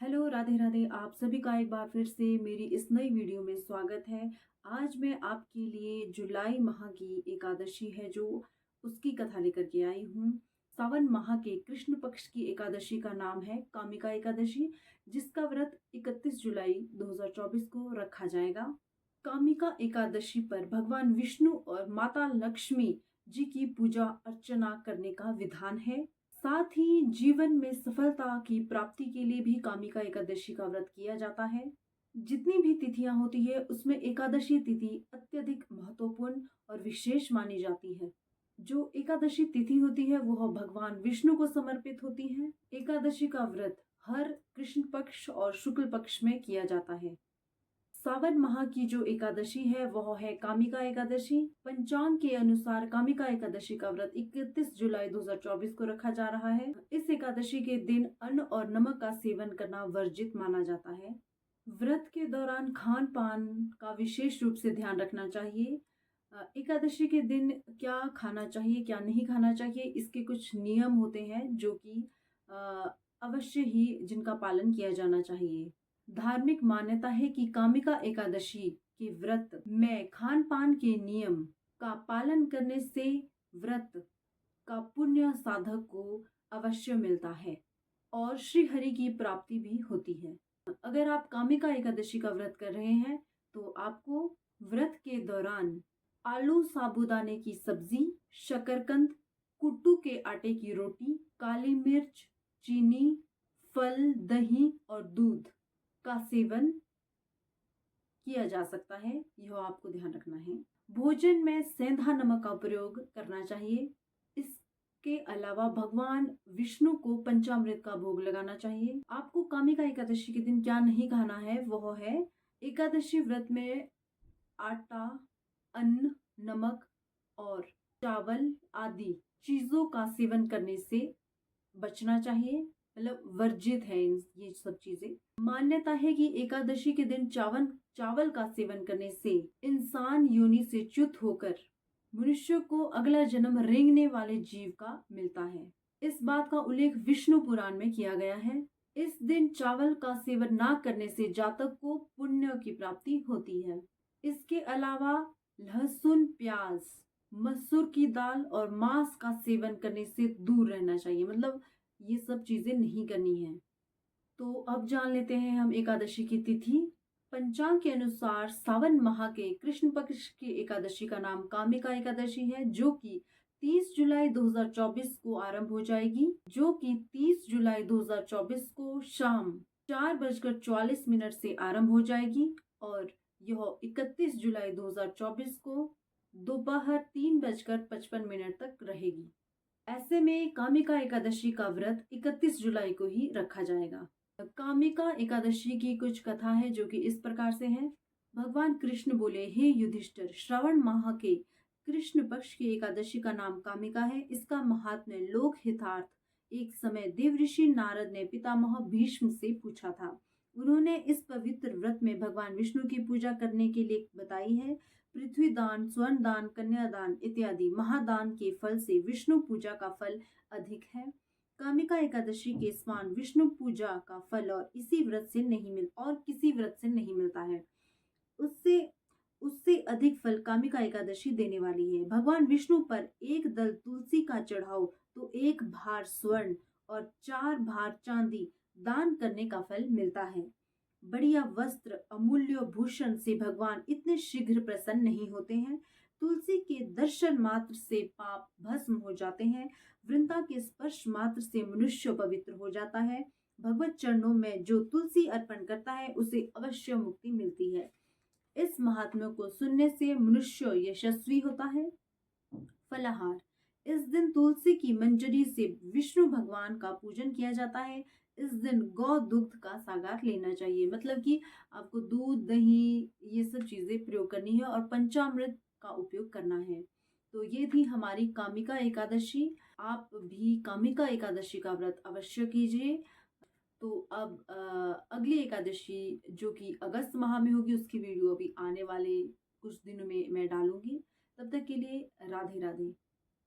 Hello, Radhe Radhe. आप सभी का एक बार फिर से मेरी इस नई वीडियो में स्वागत है। आज मैं आपके लिए जुलाई माह की एकादशी है जो उसकी कथा लेकर के आई हूँ। सावन माह के कृष्ण पक्ष की एकादशी का नाम है कामिका एकादशी, जिसका व्रत 31 जुलाई 2024 को रखा जाएगा। कामिका एकादशी पर भगवान विष्णु और माता लक्ष्मी जी की पूजा अर्चना करने का विधान है। साथ ही जीवन में सफलता की प्राप्ति के लिए भी कामिका एकादशी का व्रत किया जाता है। जितनी भी तिथियां होती है उसमें एकादशी तिथि अत्यधिक महत्वपूर्ण और विशेष मानी जाती है। जो एकादशी तिथि होती है वह भगवान विष्णु को समर्पित होती है। एकादशी का व्रत हर कृष्ण पक्ष और शुक्ल पक्ष में किया जाता है। सावन माह की जो एकादशी है वह है कामिका एकादशी। पंचांग के अनुसार कामिका एकादशी का व्रत 31 जुलाई 2024 को रखा जा रहा है। इस एकादशी के दिन अन्न और नमक का सेवन करना वर्जित माना जाता है। व्रत के दौरान खान पान का विशेष रूप से ध्यान रखना चाहिए। एकादशी के दिन क्या खाना चाहिए क्या नहीं खाना चाहिए, इसके कुछ नियम होते हैं जो कि अवश्य ही जिनका पालन किया जाना चाहिए। धार्मिक मान्यता है कि कामिका एकादशी के व्रत में खान पान के नियम का पालन करने से व्रत का पुण्य साधक को अवश्य मिलता है और श्री हरि की प्राप्ति भी होती है। अगर आप कामिका एकादशी का व्रत कर रहे हैं तो आपको व्रत के दौरान आलू साबूदाने की सब्जी, शकरकंद, कुट्टू के आटे की रोटी, काली मिर्च, चीनी, फल, दही और दूध का सेवन किया जा सकता है। यह आपको ध्यान रखना है। भोजन में सेंधा नमक का प्रयोग करना चाहिए। इसके अलावा भगवान विष्णु को पंचामृत का भोग लगाना चाहिए। आपको कामिका एकादशी के दिन क्या नहीं खाना है वह है एकादशी व्रत में आटा, अन्न, नमक और चावल आदि चीजों का सेवन करने से बचना चाहिए, मतलब वर्जित है ये सब चीजें। मान्यता है कि एकादशी के दिन चावल का सेवन करने से इंसान योनि से च्युत होकर मनुष्य को अगला जन्म रेंगने वाले जीव का मिलता है। इस बात का उल्लेख विष्णु पुराण में किया गया है। इस दिन चावल का सेवन ना करने से जातक को पुण्य की प्राप्ति होती है। इसके अलावा लहसुन, प्याज, मसूर की दाल और मांस का सेवन करने से दूर रहना चाहिए, मतलब ये सब चीजें नहीं करनी है। तो अब जान लेते हैं हम एकादशी की तिथि। पंचांग के अनुसार सावन माह के कृष्ण पक्ष की एकादशी का नाम कामिका एकादशी है, जो कि 30 जुलाई 2024 को आरंभ हो जाएगी, जो कि 30 जुलाई 2024 को शाम 4:44 से आरंभ हो जाएगी और यह 31 जुलाई 2024 को दोपहर 3:55 तक रहेगी। ऐसे में कामिका एकादशी का व्रत 31 जुलाई को ही रखा जाएगा। कामिका एकादशी की कुछ कथा है जो कि इस प्रकार से है। भगवान कृष्ण बोले, हे युधिष्ठिर, श्रावण माह के कृष्ण पक्ष की एकादशी का नाम कामिका है। इसका महात्म्य लोक हितार्थ एक समय देव ऋषि नारद ने पितामह भीष्म से पूछा था। उन्होंने इस पवित्र व्रत में भगवान विष्णु की पूजा करने के लिए बताई है। पृथ्वी दान, स्वर्ण दान, कन्यादान इत्यादि महादान के फल से विष्णु पूजा का फल अधिक है। कामिका एकादशी के समान विष्णु पूजा का फल और किसी व्रत से नहीं मिलता है। उससे उससे अधिक फल कामिका एकादशी देने वाली है। भगवान विष्णु पर एक दल तुलसी का चढ़ाओ तो 1 भार स्वर्ण और 4 भार चांदी दान करने का फल मिलता है। बढ़िया वस्त्र, अमूल्य भूषण से भगवान इतने शीघ्र प्रसन्न नहीं होते हैं। तुलसी के दर्शन मात्र से पाप भस्म हो जाते हैं। वृंदा के स्पर्श मात्र से मनुष्य पवित्र हो जाता है। भगवत चरणों में जो तुलसी अर्पण करता है उसे अवश्य मुक्ति मिलती है। इस महात्म्य को सुनने से मनुष्य यशस्वी होता है। फलाहार, इस दिन तुलसी की मंजरी से विष्णु भगवान का पूजन किया जाता है। इस दिन गौ दुग्ध का सागार लेना चाहिए, मतलब कि आपको दूध, दही ये सब चीजें प्रयोग करनी है और पंचामृत का उपयोग करना है। तो ये थी हमारी कामिका एकादशी। आप भी कामिका एकादशी का व्रत अवश्य कीजिए। तो अब अगली एकादशी जो कि अगस्त माह में होगी उसकी वीडियो अभी आने वाले कुछ दिनों में मैं डालूंगी। तब तक के लिए राधे राधे।